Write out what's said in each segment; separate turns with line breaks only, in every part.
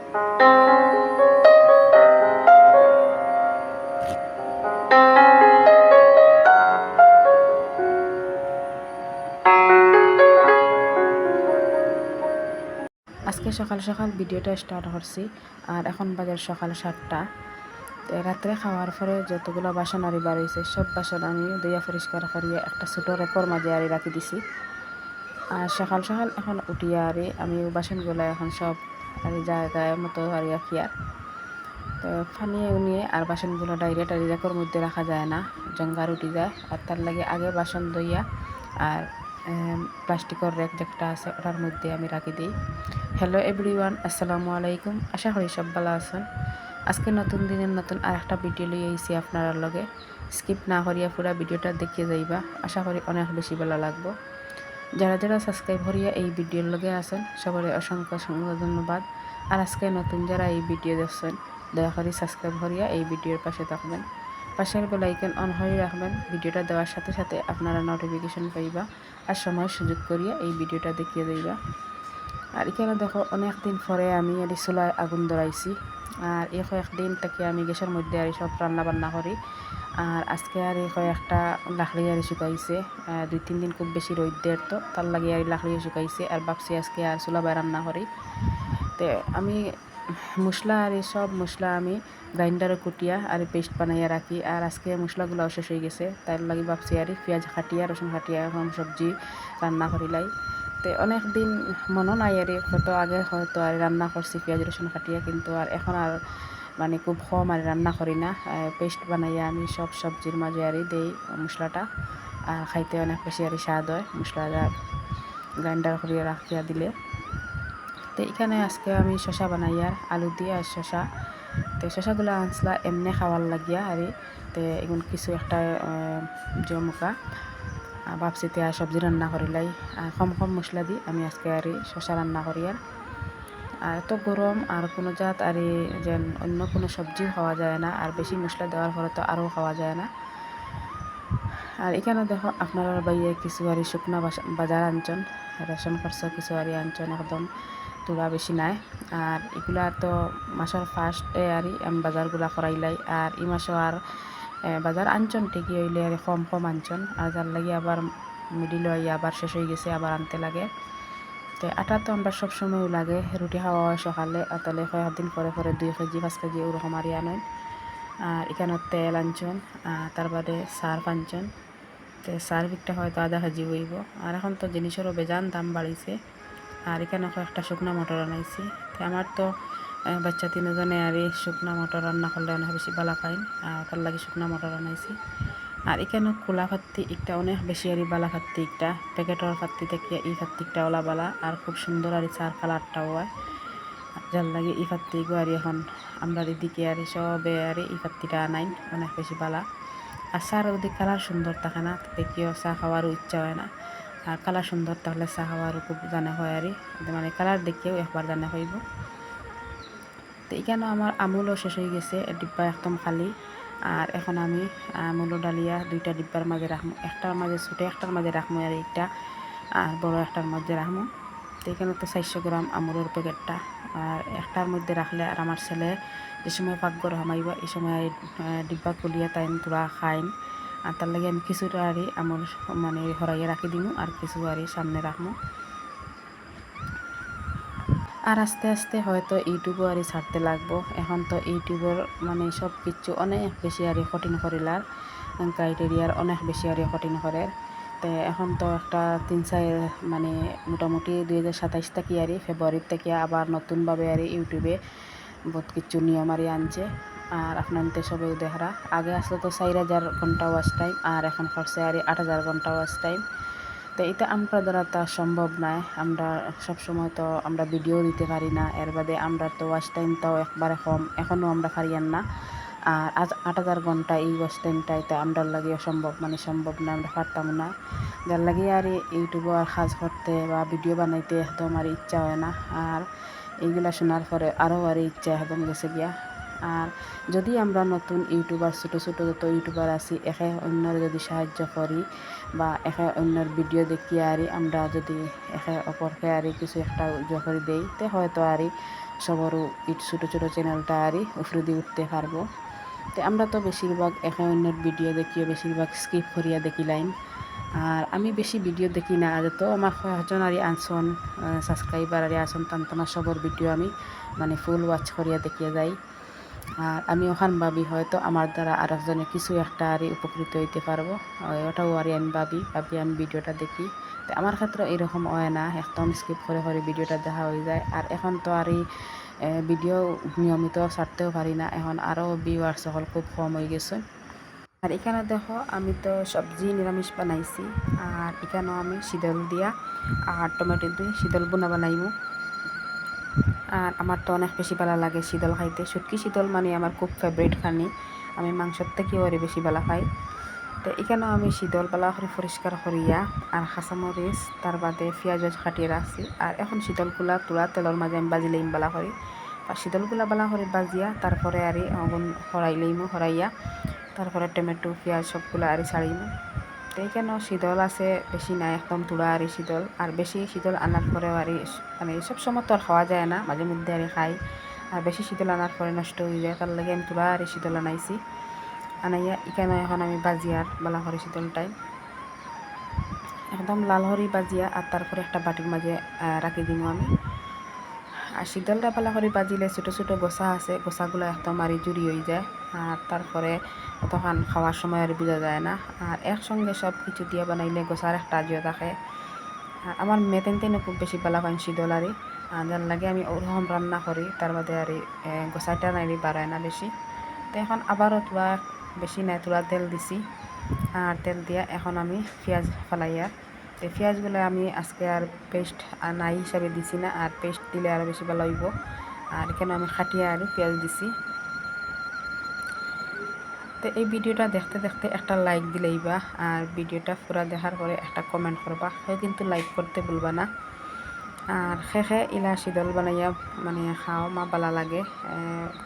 আজকে সকাল সকাল ভিডিওটা স্টার্ট করছি আর এখন বাজার সকাল 7টা। রাত্রে খাওয়ার পরে যতগুলো বাসন আরি বার হয়েছে সব বাসন আমি ধুইয়া পরিষ্কার করিয়া একটা ছোটো রেপর মাঝে আরি রাখি দিছি। আর সকাল সকাল এখন উঠিয়া আরি আমি বাসনগুলো এখন সব আরি জায়গায় মতো আরি রাখি। আর তো ফানিয়ে উনিয়ে আর বাসনগুলো ডাইরেক্ট আরি রেপর মধ্যে রাখা যায় না, জঙ্গার উঠি যায়। আর তার লাগে আগে বাসন ধুইয়া আর প্লাস্টিকের র্যাক যেটা আছে ওটার মধ্যে আমি রাখি দিই। হ্যালো এভরিওয়ান, আসসালামু আলাইকুম। আশা করি সব ভালো আছেন। আজকে নতুন দিনের নতুন আর একটা ভিডিও লই আইছি আপনার লগে। স্কিপ না করিয়া পুরা ভিডিওটা দেখিয়ে যাইবা, আশা করি অনেক বেশি ভালো লাগবো। যারা যারা সাবস্ক্রাইব করিয়া এই ভিডিওর লগে আছেন সবারই অসংখ্য অসংখ্য ধন্যবাদ। আর আজকে নতুন যারা এই ভিডিও দেখছেন দয়া করে সাবস্ক্রাইব করিয়া এই ভিডিওর পাশে থাকবেন, পাশের বেল আইকন অন হয়ে রাখবেন। ভিডিওটা দেওয়ার সাথে সাথে আপনারা নোটিফিকেশন পাইবা আর সময় সুযোগ করিয়া এই ভিডিওটা দেখিয়ে যাইবা। আর এখানে দেখো অনেক দিন পরে আমি আর চুলায় আগুন ধরাইছি। আর এই কয়েকদিন থেকে আমি গ্যাসের মধ্যে আর সব রান্না বান্না করি। আর আজকে আর এই কয়েকটা লাকড়ি আর শুকাইছে, 2-3 দিন খুব বেশি রোদের তো তার লাগে আর লাকড়ি শুকাইছে। আর ভাবছি আজকে আর চুলা বাই রান্না করি। তো আমি মশলা আর সব মশলা আমি গ্রাইন্ডারে কুটিয়া আর পেস্ট বানাইয়া রাখি। আর আজকে মশলাগুলো শেষ হয়ে গেছে, তার লাগে ভাবছি আর পেঁয়াজ কাটিয়া রসুন কাটিয়া এখন সবজি রান্না করিলাই। তো অনেক দিন মনে নাই আর কত আগে হয়তো আর রান্না করছি পেঁয়াজ রসুন কাটিয়া, কিন্তু আর এখন আর মানে খুব কম আর রান্না করি না। পেস্ট বানাইয়া আমি সব সবজির মাঝে আর দেই মশলাটা, আর খাইতে অনেক বেশি আর স্বাদ হয় মশলাটা গ্রাইন্ডার করিয়া রাখিয়া দিলে। তো এখানে আজকে আমি শশা বানাইয়ার আলু দিয়ে আর শশা। তো শশাগুলো আনসলা এমনি খাওয়ার লাগিয়া আর তো এখন কিছু একটা জমকা ভাবছিতে আর সবজি রান্না করিলাই। আর কম কম মশলা দিই আমি আজকে আর শশা রান্না করি। আর এত গরম আর কোনো জাত আর যেন অন্য কোনো সবজি খাওয়া যায় না, আর বেশি মশলা দেওয়ার পরে তো আরও খাওয়া যায় না। আর এখানে দেখো আপনারা বাইরে কিছু আর শুকনা বাজার আনছন, রেশন খরচ কিছু আর আনছন, একদম তোলা বেশি নাই। আর এগুলা তো মাসের ফার্স্টে আর আমি বাজারগুলা করাইলাই। আর এই মাসও আর বাজার আনছন ঠিকই হইলে আর কম কম আনছন, আর যার লাগে আবার মিডিল হয়ে আবার শেষ হয়ে গেছে, আবার আনতে লাগে। তো আটা তো আমরা সবসময় লাগে, রুটি খাওয়া হয় সকালে, আর তাহলে কয়েকদিন পরে পরে 2 কেজি 5 কেজি ওরকম আর আনেন। আর এখানে তেল আনছন, তার বাদে সার্ফ আনছন। তো সার্ফ একটা হয়তো 1/2 কেজি হইব। আর এখন তো জিনিসেরও বেজান দাম বাড়িছে। আর এখানে একটা শুকনা মটর আনাইছি। তো আমার তো বাচ্চা 3জনে আর শুকনা মটর রান্না করলে অনেক বেশি ভালো খাই, আর তার লাগে শুকনা মটর আনাইছি। আর এখানে খোলা ফাত্তি একটা অনেক বেশি আর বালা ফাত্তি একটা প্যাকেটের ফাত্তি থেকে এই ফাত্তিটা ওলা বালা, আর খুব সুন্দর আর চার কালারটাও হয়। যার লাগে এই ফাত্তিগো আর এখন আমরা এদিকে আর সবে আর এই ফাত্তিটা আনাই অনেক বেশি বালা। আর চার যদি কালার সুন্দর থাকে না দেখিও চা খাওয়ারও ইচ্ছা হয় না, আর কালার সুন্দর থাকলে চা খাওয়ারও খুব জানে হয় আর মানে কালার দেখেও একবার জানে হইব। তো এখানে আমার আমুলও শেষ হয়ে গেছে, ডিব্বা একদম খালি। আর এখন আমি আমুলও ডালিয়া 2টা ডিব্বার মাঝে রাখবো, একটার মাঝে ছোটো একটার মাঝে রাখবো আর একটা, আর বড় একটার মধ্যে রাখবো। তো এখানে তো 400 গ্রাম আমুলের প্যাকেটটা, আর একটার মধ্যে রাখলে আর আমার ছেলে যে সময় পাকঘর হামাইব এই সময় ডিব্বা খুলিয়া তাই তোরা খাইন। আর তার লাগে আমি কিছুটা আর আমুল মানে হরাইয়া রাখি দিব, আর কিছু আর সামনে রাখবো। আর আস্তে আস্তে হয়তো ইউটিউবও আর ছাড়তে লাগবো। এখন তো ইউটিউবের মানে সব কিছু অনেক বেশি আর কঠিন করিলার ক্রাইটেরিয়ার অনেক বেশি আর কঠিন করে। তো এখন তো একটা 3-4 মানে মোটামুটি 2027 থেকে আর ফেব্রুয়ারি থেকে আবার নতুনভাবে আর ইউটিউবে বহুত কিছু নিয়ম আর আনছে। আর আপনাদের সবাই দেখারা আগে আসলে তো 4000 ঘন্টা ওয়াচ টাইম, আর এখন খরচে আর 8000 ঘন্টা ওয়াচ টাইম। তো এটা আমরা দ্বারা তা সম্ভব নয়, আমরা সবসময় তো আমরা ভিডিও দিতে পারি না। এর বাদে আমরা তো ওয়াচ টাইমটাও একবারে কম, এখনও আমরা পারিয়ান না। আর 8000 ঘন্টা এই ওয়াচ টাইমটাই তো আমরা লাগে অসম্ভব, মানে সম্ভব না, আমরা পারতাম না। যার লাগে আর ইউটিউবে আর কাজ করতে বা ভিডিও বানাইতে একদম আর ইচ্ছা হয় না। আর এইগুলা শোনার পরে আরও আর ইচ্ছা একদম গেছে গিয়া। আর যদি আমরা নতুন ইউটিউবার ছোটো ছোটো যত ইউটিউবার আছি একে অন্যর যদি সাহায্য করি বা একে অন্যর ভিডিও দেখি আরি আমরা যদি একে অপরকে আরি কিছু একটা করে দেই তে হয়তো আরি সবরও এই ছোটো ছোটো চ্যানেলটা আরি উফরে দিয়ে উঠতে পারবো। তো আমরা তো বেশিরভাগ একে অন্যের ভিডিও দেখিয়ে বেশিরভাগ স্কিপ করিয়া দেখি লাইন। আর আমি বেশি ভিডিও দেখি না তো আমার কয়েকজন আর আনসন সাবস্ক্রাইবার আর আসন টানটানা সবর ভিডিও আমি মানে ফুল ওয়াচ করিয়া দেখিয়া যাই। আর আমি ওখান ভাবি হয়তো আমার দ্বারা আর একজনে কিছু একটা আর উপকৃত হইতে পারবো, ওটাও আর আমি ভাবি আমি ভিডিওটা দেখি। তো আমার ক্ষেত্রে এরকম হয় না, একদম স্কিপ করে করে ভিডিওটা দেখা হয়ে যায়। আর এখন তো আর এই ভিডিও নিয়মিত ছাড়তেও পারি না, এখন আরও ভিউয়ার্স সকল খুব কম হয়ে গেছে। আর এখানে দেখো আমি তো সবজি নিরামিষ বানাইছি, আর এখানেও আমি শীতল দিয়া আর টমেটো দিয়ে শীতল বোনা বানাইমু। আর আমার তো অনেক বেশি ভালো লাগে শীতল খাইতে, শুটকি শীতল মানে আমার খুব ফেভারিট খানি, আমি মাংসর থেকেও আরে বেশি ভালো খাই। তো এখানেও আমি শীতল বালা করে পরিষ্কার করিয়া আর কাঁচামরিচ তার বাদে পেঁয়াজ কাটিয়ে রাখছি। আর এখন শীতলগুলা তুলা তেলের মাঝে আমি বাজি লইম বালা করি, আর শীতলগুলা বালা করে বাজিয়া তারপরে আর আগুন হরাই লইমু, হরাইয়া তারপরে টমেটো পেঁয়াজ সবগুলো আর ছাড়িমু। তো এখানেও শীতল আছে বেশি নাই, একদম তুলা আর শীতল। আর বেশি শীতল আনার পরেও আর মানে সব সময় তো আর খাওয়া যায় না, মাঝে মধ্যে আর খাই। আর বেশি শীতল আনার পরে নষ্ট হয়ে যায়, তার লাগে আমি তুলা আর শীতল আনাইছি। আনাইয়া এখানে এখন আমি বাজি আর বালা করে শীতলটাই একদম লাল হরি বাজিয়া আর তারপরে একটা বাটির মাঝে রাখি দিব আমি। আর শীতলটা পালা করে বাজিলে ছোটো ছোটো গোসা আছে, গোসাগুলো একদম আর জুড়ি হয়ে যায়। আর তারপরে তখন খাওয়ার সময় আর বোঝা যায় না। আর একসঙ্গে সব কিছু দিয়ে বানাইলে গোসার একটা আজিও থাকে। আর আমার মেতেন তেনও খুব বেশি ভালো পান শীতল আরি, যার লাগে আমি ওরকম রান্না করি, তার বাদে আর গোসাটা নাইলে বাড়ায় না বেশি। তো এখন আবারও তুলা বেশি নাই তুলা তেল দিছি, আর তেল দিয়া এখন আমি পেঁয়াজ ফালাইয়া, তো পেঁয়াজগুলো আমি আজকে আর পেস্ট নাই হিসাবে দিছি না, আর পেস্ট দিলে আরও বেশি ভালো হইব। আর এখানে আমি খাটিয়া আর পেঁয়াজ দিছি। তো এই ভিডিওটা দেখতে দেখতে একটা লাইক দিলেই বা, আর ভিডিওটা পুরা দেখার পরে একটা কমেন্ট করবা, কেউ কিন্তু লাইক করতে ভুলবা না। আর খেয়ে ইলা শীতল বানাইয়া মানে খাও মা ভালো লাগে,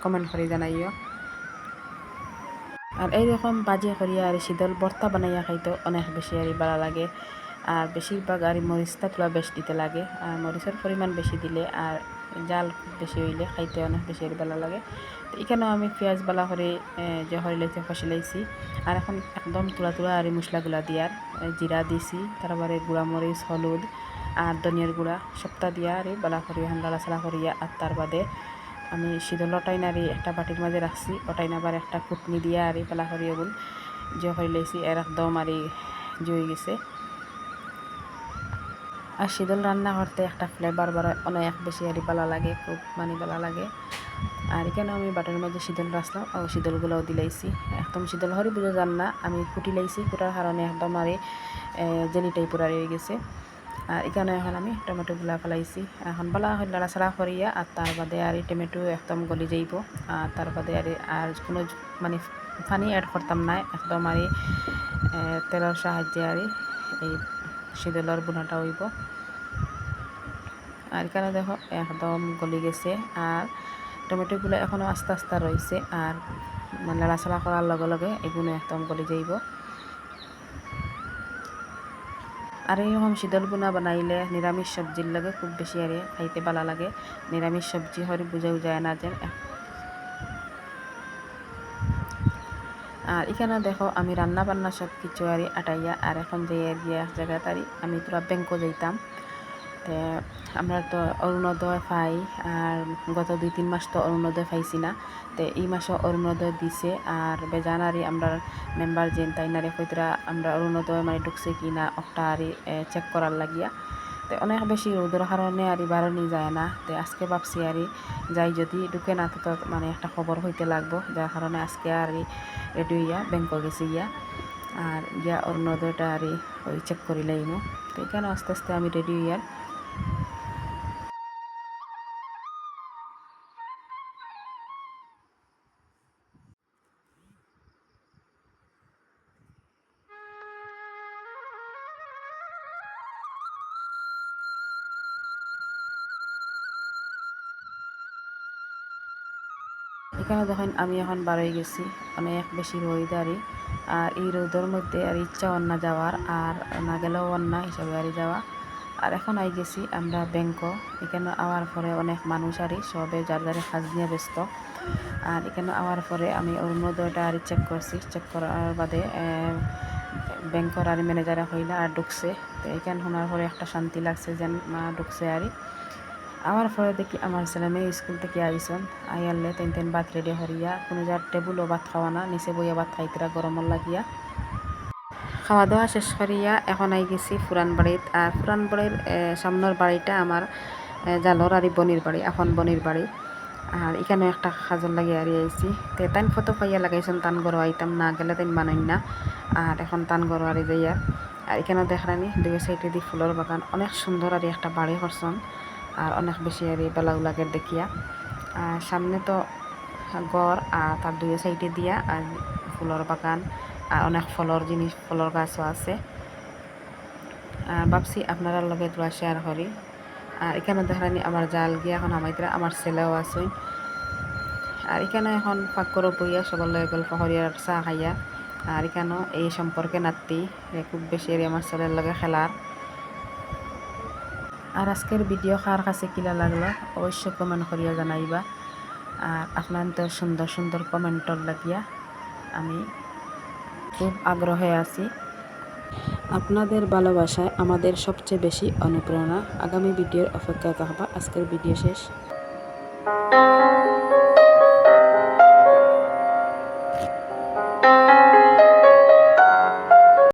কমেন্ট করে জানাইও। আর এইরকম বাজে করিয়া আর শীতল ভর্তা বানাইয়া খাইতে অনেক বেশি আর ভালো লাগে। আর বেশিরভাগ আর মরিচটা তোলা বেশ দিতে লাগে, আর মরিচের পরিমাণ বেশি দিলে আর জাল খুব বেশি হইলে খাইতে অনেক বেশি আর ভালো লাগে। তো এখানেও আমি পেঁয়াজ বালা করে যে হরিলাইতে ফসিলাইছি। আর এখন একদম তুলা তুলা আর মশলাগুলা দিয়ার জিরা দিছি, তারপরে গুঁড়া মরিচ হলুদ আর ধনিয়ার গুঁড়া সবটা দিয়া আর বালা করি এখন লাড়াচাড়া করিয়া। আর তার বাদে আমি শীতল ওটাইনারি একটা বাটির মাঝে রাখছি, ওটাইন আবার একটা কুটনি দিয়া আর পালা করি ওগুন যে হয়ে লাইছি এর একদম আর জয়ে গেছে। আর শীতল রান্না করতে একটা ফ্লেভার বার অনেক বেশি আর ভালো লাগে, খুব মানে ভালো লাগে। আর এখানে আমি বাটার মাঝে শীতল রাখলাম আর শীতলগুলোও দিলাইছি, একদম শীতল হরি বুঝে যান না, আমি কুটি লাইছি, কুটার কারণে একদম আর জেলি টাইপের আর হয়ে গেছে। আর এখানে এখন আমি টমেটোগুলা ফেলাইছি, এখন বালা লাড়াছাড়া করিয়া আর তার বাদে আর টমেটো একদম গলি যাইব। আর তার বাদে আর কোনো মানে পানি অ্যাড করতাম না, একদম আর তেলের সাহায্যে আর এই শীতলের বোনাটা হইব। আর এখানে দেখো একদম গলি গেছে, আর টমেটোগুলো এখনও আস্তে আস্তে রয়েছে, আর লাড়াচাড়া করার লগে লগে এগুলো একদম গলি যাইব। আর এইরকম শীতল বোনা বানাইলে নিরামিষ সবজির লাগে খুব বেশি আর খাইতে ভালো লাগে, নিরামিষ সবজি হরে বুঝাও যায় না যে। আর এখানে দেখো আমি রান্না বান্না সব কিছু আর আটাইয়া আর এখন যাইয়া গিয়ে এক জায়গায় তারি আমি তোরা ব্যাংকও যাইতাম। তো আমরা তো অরুণোদয় পাই, আর গত 2-3 মাস তো অরুণোদয় পাইছি না, তো এই মাসে অরুণোদয় দিছে। আর বেজানারি আমরা মেম্বার যেন তাইনারে হয়তোরা আমরা অরুণোদয় মানে ঢুকছে কি না একটা আর চেক করার লাগিয়া। তো অনেক বেশি রোদের কারণে আর বাড়ানি যায় না, তো আজকে ভাবছি আর যাই যদি ঢুকে না তো মানে একটা খবর হইতে লাগবো, যার কারণে আজকে আর রেডি হইয়া ব্যাংকে গেছি গিয়া, আর গিয়া অরুণোদয়টা আর ওই চেক করিলাইমু। তো এখানে আস্তে আস্তে আমি রেডি হইয়ার। এখানে দেখেন আমি এখন বারোই গেছি, অনেক বেশি রোদারি। আর এই রোদের মধ্যে আর ইচ্ছা না যাওয়ার, আর না গেলেও না হিসাবে আর যাওয়া। আর এখন আই গেছি আমরা ব্যাংক। এখানে আওয়ার পরে অনেক মানুষ আরই সবে যার যারে কাজ নিয়ে ব্যস্ত। আর এখানে আওয়ার পরে আমি অরুণোদয়টা আর চেক করছি, চেক করার বাদে ব্যাংকর আর ম্যানেজারে হইলা আর ঢুকছে। তো এখানে শোনার পরে একটা শান্তি লাগছে যেন মা ঢুকছে আরই। আমার পরে দেখি আমার ছেলে মেয়ে স্কুল থেকে আইসন, আইয়ালে তেন ভাত রেডি হরিয়া কোনো যার টেবুলও ভাত খাওয়া না, নিচে বইয়া ভাত খাইতরা গরমর লাগিয়া। খাওয়া দাওয়া শেষ করিয়া এখন আই গেছি পুরান বাড়িত। আর পুরান বাড়ির সামনের বাড়িটা আমার জালর আর বনির বাড়ি, এখন বনির বাড়ি। আর এখানে একটা খাজল লাগিয়ে আর আইছি। তো তাইন ফটো পাইয়া লাগাইছেন তান গরো আইতাম না গেলে তাই মানাই না। আর এখন তান গরো আর যাইয়া। আর এখানেও দেখরানি দুই সাইডে দি ফুলের বাগান, অনেক সুন্দর আর একটা বাড়ি করছেন। আর অনেক বেশি আর বেলাও লাগে দেখিয়া। আর সামনে তো গড়, আর তার দুই সাইডে দিয়া আর ফুলের বাগান, আর অনেক ফলর জিনিস, ফলর গাছও আছে। আর ভাবছি আপনারা লগে তোরা শেয়ার করি। আর এখানে দেখানি আমার জাল গিয়া এখন আমাইতরা আমার ছেলেও আছে। আর এখানে এখন ফাঁক করে বইয়া সবার লগে গল্প করিয়া চা খাইয়া। আর এখানেও এই সম্পর্কে নাতি খুব বেশি আমার ছেলের লগে খেলার। আর আজকের ভিডিও কার কাছে কিলা লাগলো অবশ্যই কমেন্ট করিয়া জানাইবা। আর আপনাদের সুন্দর সুন্দর কমেন্টর লাগিয়া আমি খুব আগ্রহে আছি। আপনাদের ভালোবাসায় আমাদের সবচেয়ে বেশি অনুপ্রেরণা। আগামী ভিডিওর অপেক্ষায় থাকবা। আজকের ভিডিও শেষ।